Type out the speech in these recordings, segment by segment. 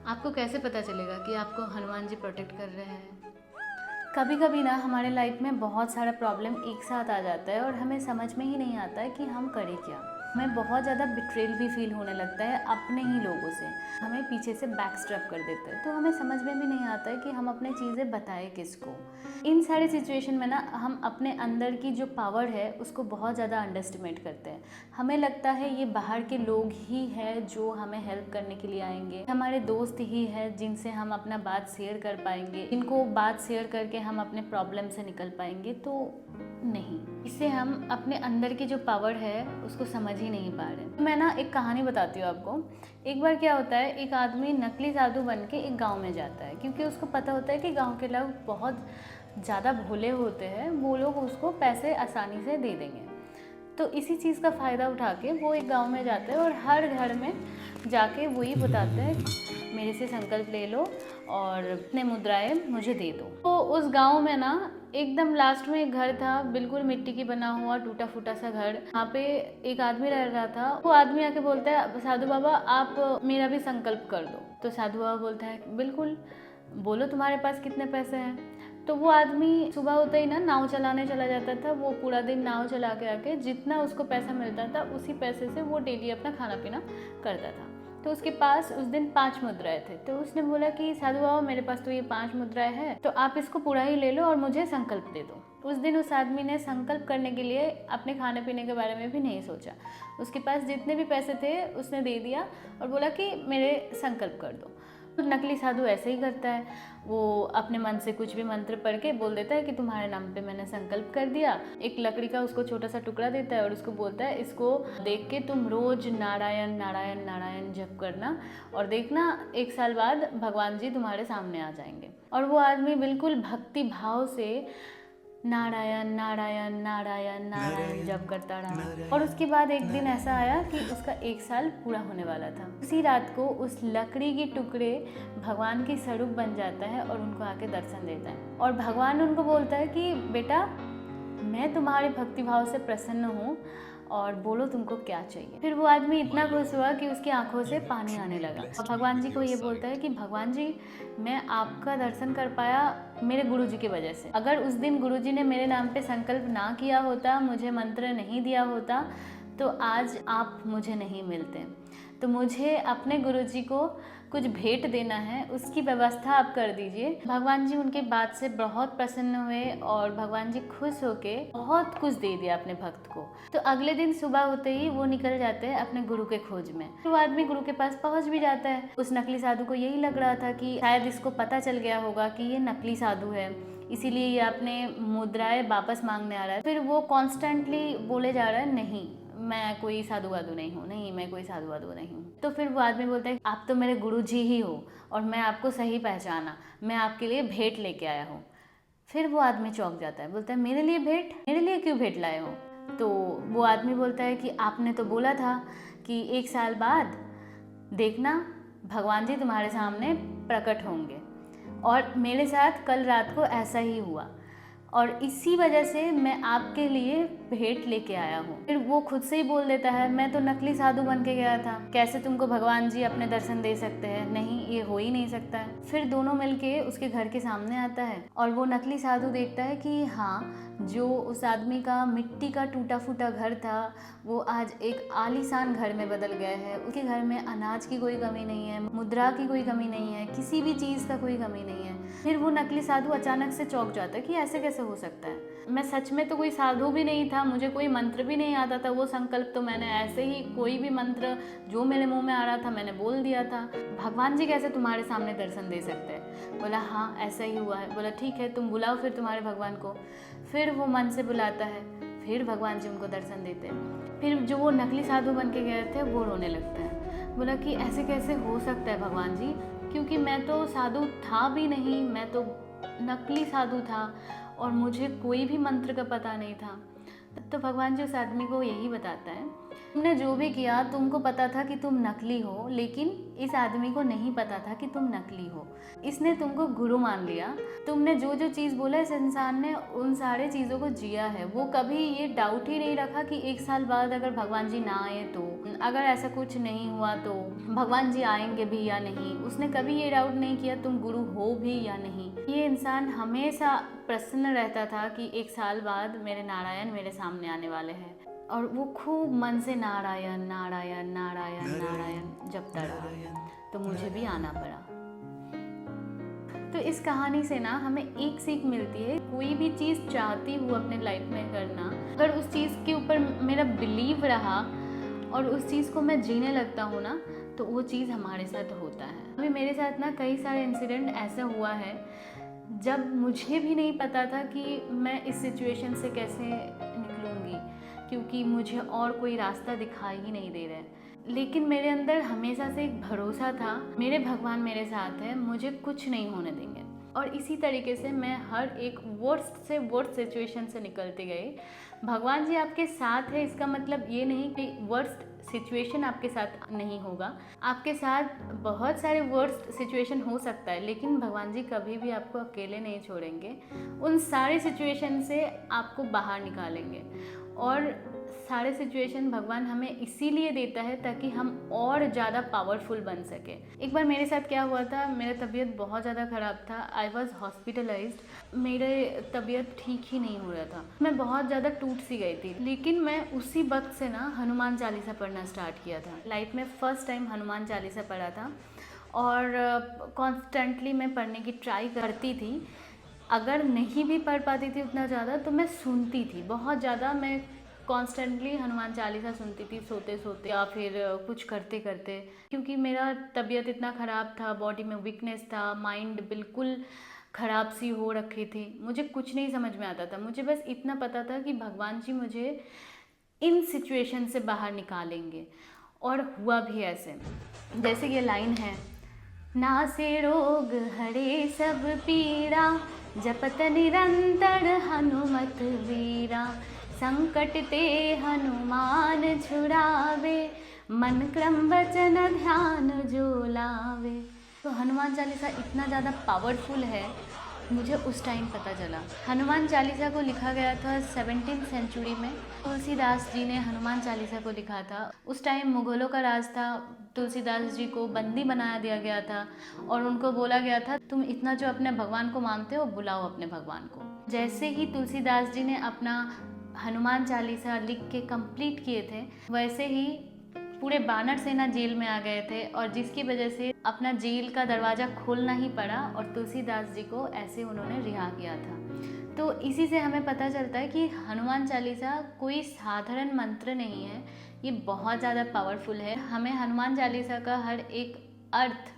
आपको कैसे पता चलेगा कि आपको हनुमान जी प्रोटेक्ट कर रहे हैं? कभी कभी ना हमारे लाइफ में बहुत सारा प्रॉब्लम एक साथ आ जाता है और हमें समझ में ही नहीं आता है कि हम करें क्या। हमें बहुत ज़्यादा बिट्रेल भी फील होने लगता है अपने ही लोगों से। हमें पीछे से बैक स्ट्रैप कर देते हैं, तो हमें समझ में भी नहीं आता है कि हम अपने चीज़ें बताएं किसको। इन सारे सिचुएशन में ना हम अपने अंदर की जो पावर है उसको बहुत ज़्यादा अंडरस्टिमेट करते हैं। हमें लगता है ये बाहर के लोग ही हैं जो हमें हेल्प करने के लिए आएंगे, हमारे दोस्त ही है जिनसे हम अपना बात शेयर कर पाएंगे, इनको बात शेयर करके हम अपने प्रॉब्लम से निकल पाएंगे। तो नहीं, इससे हम अपने अंदर की जो पावर है उसको समझ ही नहीं पा रहे। तो मैं ना एक कहानी बताती हूँ आपको। एक बार क्या होता है, एक आदमी नकली साधु बन के एक गाँव में जाता है, क्योंकि उसको पता होता है कि गाँव के लोग बहुत ज़्यादा भोले होते हैं, वो लोग उसको पैसे आसानी से दे देंगे। तो इसी चीज़ का फ़ायदा उठा के वो एक गांव में जाते हैं और हर घर में जाके वही बताते हैं, मेरे से संकल्प ले लो और इतने मुद्राएं मुझे दे दो। तो उस गांव में ना एकदम लास्ट में एक घर था, बिल्कुल मिट्टी की बना हुआ टूटा फूटा सा घर। वहाँ पे एक आदमी रह रहा था। वो आदमी आके बोलता है, साधु बाबा आप मेरा भी संकल्प कर दो। तो साधु बाबा बोलता है, बिल्कुल, बोलो तुम्हारे पास कितने पैसे हैं। तो वो आदमी सुबह होते ही ना नाव चलाने चला जाता था। वो पूरा दिन नाव चला के आके जितना उसको पैसा मिलता था उसी पैसे से वो डेली अपना खाना पीना करता था। तो उसके पास उस दिन 5 मुद्राएं थे। तो उसने बोला कि साधु बाबा मेरे पास तो ये 5 मुद्राएं हैं, तो आप इसको पूरा ही ले लो और मुझे संकल्प दे दो। उस दिन उस आदमी ने संकल्प करने के लिए अपने खाने पीने के बारे में भी नहीं सोचा। उसके पास जितने भी पैसे थे उसने दे दिया और बोला कि मेरे संकल्प कर दो। तो नकली साधु ऐसे ही करता है, वो अपने मन से कुछ भी मंत्र पढ़ के बोल देता है कि तुम्हारे नाम पे मैंने संकल्प कर दिया। एक लकड़ी का उसको छोटा सा टुकड़ा देता है और उसको बोलता है, इसको देख के तुम रोज नारायण नारायण नारायण जप करना और देखना 1 साल बाद भगवान जी तुम्हारे सामने आ जाएंगे। और वो आदमी बिल्कुल भक्ति भाव से नारायण नारायण नारायण नारायण जप करता रहा। और उसके बाद एक दिन ऐसा आया कि उसका 1 साल पूरा होने वाला था। उसी रात को उस लकड़ी के टुकड़े भगवान की स्वरूप बन जाता है और उनको आके दर्शन देता है। और भगवान उनको बोलता है कि बेटा, मैं तुम्हारे भक्ति भाव से प्रसन्न हूँ और बोलो तुमको क्या चाहिए। फिर वो आदमी इतना खुश हुआ कि उसकी आंखों से पानी आने लगा और भगवान जी को ये बोलता है कि भगवान जी, मैं आपका दर्शन कर पाया मेरे गुरुजी की वजह से। अगर उस दिन गुरुजी ने मेरे नाम पे संकल्प ना किया होता, मुझे मंत्र नहीं दिया होता, तो आज आप मुझे नहीं मिलते। तो मुझे अपने गुरुजी को कुछ भेंट देना है, उसकी व्यवस्था आप कर दीजिए। भगवान जी उनके बात से बहुत प्रसन्न हुए और भगवान जी खुश होके बहुत कुछ दे दिया अपने भक्त को। तो अगले दिन सुबह होते ही वो निकल जाते हैं अपने गुरु के खोज में। तो वो आदमी गुरु के पास पहुंच भी जाता है। उस नकली साधु को यही लग रहा था कि शायद इसको पता चल गया होगा कि ये नकली साधु है, इसीलिए ये अपने मुद्राएं वापस मांगने आ रहा है। फिर वो कॉन्स्टेंटली बोले जा रहा है, नहीं मैं कोई साधु वाधु नहीं हूँ, नहीं मैं कोई साधु वाधु नहीं हूँ। तो फिर वो आदमी बोलता है, आप तो मेरे गुरु जी ही हो और मैं आपको सही पहचाना, मैं आपके लिए भेंट लेके आया हूँ। फिर वो आदमी चौंक जाता है, बोलता है मेरे लिए भेंट? मेरे लिए क्यों भेंट लाए हो? तो वो आदमी बोलता है कि आपने तो बोला था कि 1 साल बाद देखना भगवान जी तुम्हारे सामने प्रकट होंगे, और मेरे साथ कल रात को ऐसा ही हुआ और इसी वजह से मैं आपके लिए भेंट लेके आया हूँ। फिर वो खुद से ही बोल देता है, मैं तो नकली साधु बन के गया था, कैसे तुमको भगवान जी अपने दर्शन दे सकते हैं? नहीं, ये हो ही नहीं सकता है। फिर दोनों मिलके उसके घर के सामने आता है और वो नकली साधु देखता है कि हाँ, जो उस आदमी का मिट्टी का टूटा फूटा घर था वो आज एक आलीशान घर में बदल गया है। उसके घर में अनाज की कोई कमी नहीं है, मुद्रा की कोई कमी नहीं है, किसी भी चीज़ का कोई कमी नहीं है। फिर वो नकली साधु अचानक से चौंक जाता है कि ऐसे कैसे हो सकता है? मैं सच में तो कोई साधु भी नहीं था, मुझे कोई मंत्र भी नहीं आता था, वो संकल्प तो मैंने ऐसे ही कोई भी मंत्र जो मेरे मुंह में आ रहा था मैंने बोल दिया था। भगवान जी कैसे तुम्हारे सामने दर्शन दे सकते हैं? बोला हाँ ऐसा ही हुआ है। बोला ठीक है, तुम बुलाओ फिर तुम्हारे भगवान को। फिर वो मन से बुलाता है, फिर भगवान जी उनको दर्शन देते हैं। फिर जो वो नकली साधु बन के गए थे वो रोने लगता है। बोला कि ऐसे कैसे हो सकता है भगवान जी, क्योंकि मैं तो साधु था भी नहीं, मैं तो नकली साधु था और मुझे कोई भी मंत्र का पता नहीं था। तो भगवान जी उस आदमी को यही बताता है, तुमने जो भी किया तुमको पता था कि तुम नकली हो, लेकिन इस आदमी को नहीं पता था कि तुम नकली हो, इसने तुमको गुरु मान लिया। तुमने जो जो चीज़ बोला इस इंसान ने उन सारे चीज़ों को जिया है। वो कभी ये डाउट ही नहीं रखा कि 1 साल बाद अगर भगवान जी ना आए तो, अगर ऐसा कुछ नहीं हुआ तो भगवान जी आएंगे भी या नहीं। उसने कभी ये डाउट नहीं किया तुम गुरु हो भी या नहीं। ये इंसान हमेशा प्रसन्न रहता था कि 1 साल बाद मेरे नारायण मेरे सामने आने वाले हैं, और वो खूब मन से नारायण नारायण नारायण नारायण जपता रहा। तो मुझे भी आना पड़ा। तो इस कहानी से ना हमें एक सीख मिलती है, कोई भी चीज़ चाहती हूँ अपने लाइफ में करना, अगर उस चीज़ के ऊपर मेरा बिलीव रहा और उस चीज़ को मैं जीने लगता हूँ ना, तो वो चीज़ हमारे साथ होता है। अभी मेरे साथ ना कई सारे इंसिडेंट ऐसा हुआ है जब मुझे भी नहीं पता था कि मैं इस सिचुएशन से कैसे निकलूँगी, क्योंकि मुझे और कोई रास्ता दिखाई ही नहीं दे रहा है। लेकिन मेरे अंदर हमेशा से एक भरोसा था, मेरे भगवान मेरे साथ है, मुझे कुछ नहीं होने देंगे। और इसी तरीके से मैं हर एक वर्स्ट से वर्स्ट सिचुएशन से निकलती गई। भगवान जी आपके साथ है, इसका मतलब ये नहीं कि वर्स्ट सिचुएशन आपके साथ नहीं होगा। आपके साथ बहुत सारे वर्स्ट सिचुएशन हो सकता है, लेकिन भगवान जी कभी भी आपको अकेले नहीं छोड़ेंगे। उन सारे सिचुएशन से आपको बाहर निकालेंगे। और सारे सिचुएशन भगवान हमें इसीलिए देता है ताकि हम और ज़्यादा पावरफुल बन सके। एक बार मेरे साथ क्या हुआ था, मेरा तबीयत बहुत ज़्यादा ख़राब था। I was hospitalised. मेरे तबीयत ठीक ही नहीं हो रहा था, मैं बहुत ज़्यादा टूट सी गई थी। लेकिन मैं उसी वक्त से ना हनुमान चालीसा पढ़ना स्टार्ट किया था। लाइफ में फ़र्स्ट टाइम हनुमान चालीसा पढ़ा था और कॉन्स्टेंटली मैं पढ़ने की ट्राई करती थी। अगर नहीं भी पढ़ पाती थी उतना ज़्यादा तो मैं सुनती थी बहुत ज़्यादा। मैं कॉन्स्टेंटली हनुमान चालीसा सुनती थी सोते सोते या फिर कुछ करते करते, क्योंकि मेरा तबीयत इतना ख़राब था, बॉडी में वीकनेस था, माइंड बिल्कुल ख़राब सी हो रखी थी। मुझे कुछ नहीं समझ में आता था। मुझे बस इतना पता था कि भगवान जी मुझे इन सिचुएशन से बाहर निकालेंगे। और हुआ भी ऐसे, जैसे ये लाइन है, नासे रोग हरे सब पीड़ा, जपत निरंतर हनुमत वीरा, संकट ते हनुमान छुड़ावे, मन क्रम वचन ध्यान जो लावे। तो हनुमान चालीसा इतना ज़्यादा पावरफुल है, मुझे उस टाइम पता चला। हनुमान चालीसा को लिखा गया था 17th सेंचुरी में। तुलसीदास जी ने हनुमान चालीसा को लिखा था। उस टाइम मुग़लों का राज था। तुलसीदास जी को बंदी बनाया दिया गया था और उनको बोला गया था तुम इतना जो अपने भगवान को मानते हो बुलाओ अपने भगवान को। जैसे ही तुलसीदास जी ने अपना हनुमान चालीसा लिख के कंप्लीट किए थे, वैसे ही पूरे बानर सेना जेल में आ गए थे और जिसकी वजह से अपना जेल का दरवाज़ा खोलना ही पड़ा और तुलसीदास जी को ऐसे उन्होंने रिहा किया था। तो इसी से हमें पता चलता है कि हनुमान चालीसा कोई साधारण मंत्र नहीं है, ये बहुत ज़्यादा पावरफुल है। हमें हनुमान चालीसा का हर एक अर्थ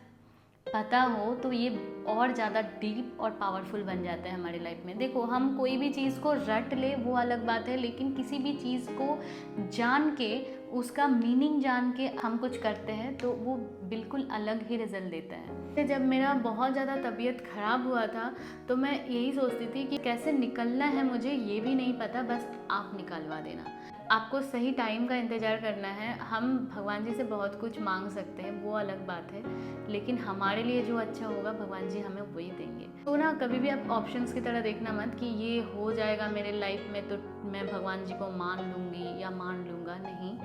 पता हो तो ये और ज़्यादा डीप और पावरफुल बन जाता है हमारी लाइफ में। देखो, हम कोई भी चीज़ को रट ले वो अलग बात है, लेकिन किसी भी चीज़ को जान के, उसका मीनिंग जान के हम कुछ करते हैं तो वो बिल्कुल अलग ही रिजल्ट देता है। जब मेरा बहुत ज़्यादा तबीयत ख़राब हुआ था तो मैं यही सोचती थी कि कैसे निकलना है मुझे ये भी नहीं पता, बस आप निकलवा देना। आपको सही टाइम का इंतज़ार करना है। हम भगवान जी से बहुत कुछ मांग सकते हैं, वो अलग बात है, लेकिन हमारे लिए जो अच्छा होगा भगवान जी हमें वही देंगे। तो ना कभी भी आप ऑप्शंस की तरह देखना मत कि ये हो जाएगा मेरे लाइफ में तो मैं भगवान जी को मान लूँगी या मान लूँगा। नहीं,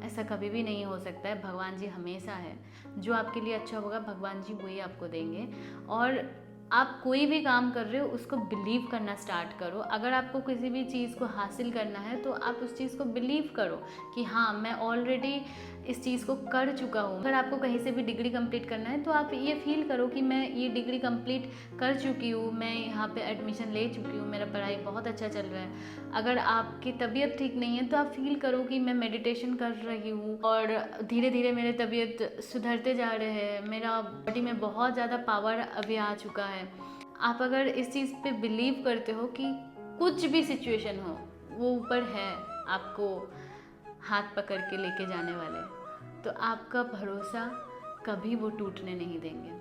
ऐसा कभी भी नहीं हो सकता है। भगवान जी हमेशा है, जो आपके लिए अच्छा होगा भगवान जी वही आपको देंगे। और आप कोई भी काम कर रहे हो उसको बिलीव करना स्टार्ट करो। अगर आपको किसी भी चीज़ को हासिल करना है तो आप उस चीज़ को बिलीव करो कि हाँ मैं ऑलरेडी इस चीज़ को कर चुका हूँ। अगर आपको कहीं से भी डिग्री कंप्लीट करना है तो आप ये फील करो कि मैं ये डिग्री कंप्लीट कर चुकी हूँ, मैं यहाँ पे एडमिशन ले चुकी हूँ, मेरा पढ़ाई बहुत अच्छा चल रहा है। अगर आपकी तबीयत ठीक नहीं है तो आप फील करो कि मैं मेडिटेशन कर रही हूँ और धीरे धीरे मेरे तबीयत सुधरते जा रहे हैं, मेरा बॉडी में बहुत ज़्यादा पावर अभी आ चुका है। आप अगर इस चीज़ पे बिलीव करते हो कि कुछ भी सिचुएशन हो वो ऊपर है आपको हाथ पकड़ के लेके जाने वाले, तो आपका भरोसा कभी वो टूटने नहीं देंगे।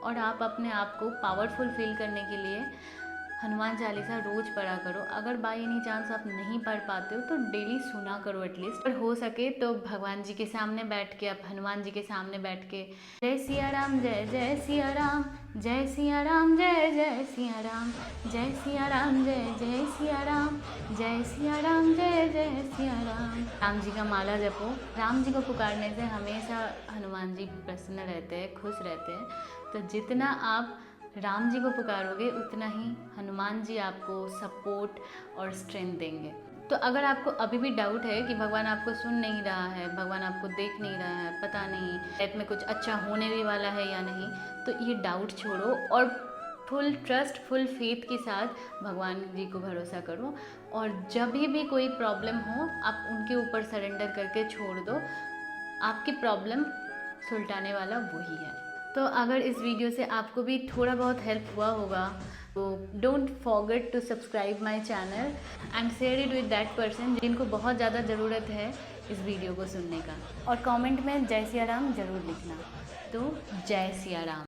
और आप अपने आप को पावरफुल फील करने के लिए हनुमान चालीसा रोज़ पढ़ा करो। अगर बाई एनी चांस आप नहीं पढ़ पाते हो तो डेली सुना करो एटलीस्ट। और हो सके तो भगवान जी के सामने बैठ के, आप हनुमान जी के सामने बैठ के जय सिया राम, जय जय सिया राम, जय सिया राम, जय जय सिया राम, जय सिया राम, जय जय सिया राम, जय सिया राम, जय जय सिया राम, राम जी का माला जपो। राम जी को पुकारने से हमेशा हनुमान जी प्रसन्न रहते हैं, खुश रहते हैं। तो जितना आप राम जी को पुकारोगे उतना ही हनुमान जी आपको सपोर्ट और स्ट्रेंथ देंगे। तो अगर आपको अभी भी डाउट है कि भगवान आपको सुन नहीं रहा है, भगवान आपको देख नहीं रहा है, पता नहीं लाइफ में कुछ अच्छा होने भी वाला है या नहीं, तो ये डाउट छोड़ो और फुल ट्रस्ट, फुल फेथ के साथ भगवान जी को भरोसा करो। और जब भी कोई प्रॉब्लम हो आप उनके ऊपर सरेंडर करके छोड़ दो। आपकी प्रॉब्लम सुलटाने वाला वही है। तो अगर इस वीडियो से आपको भी थोड़ा बहुत हेल्प हुआ होगा तो don't forget to subscribe my channel and share it with that person जिनको बहुत ज़्यादा ज़रूरत है इस वीडियो को सुनने का। और कमेंट में जय सिया राम ज़रूर लिखना। तो जय सिया राम।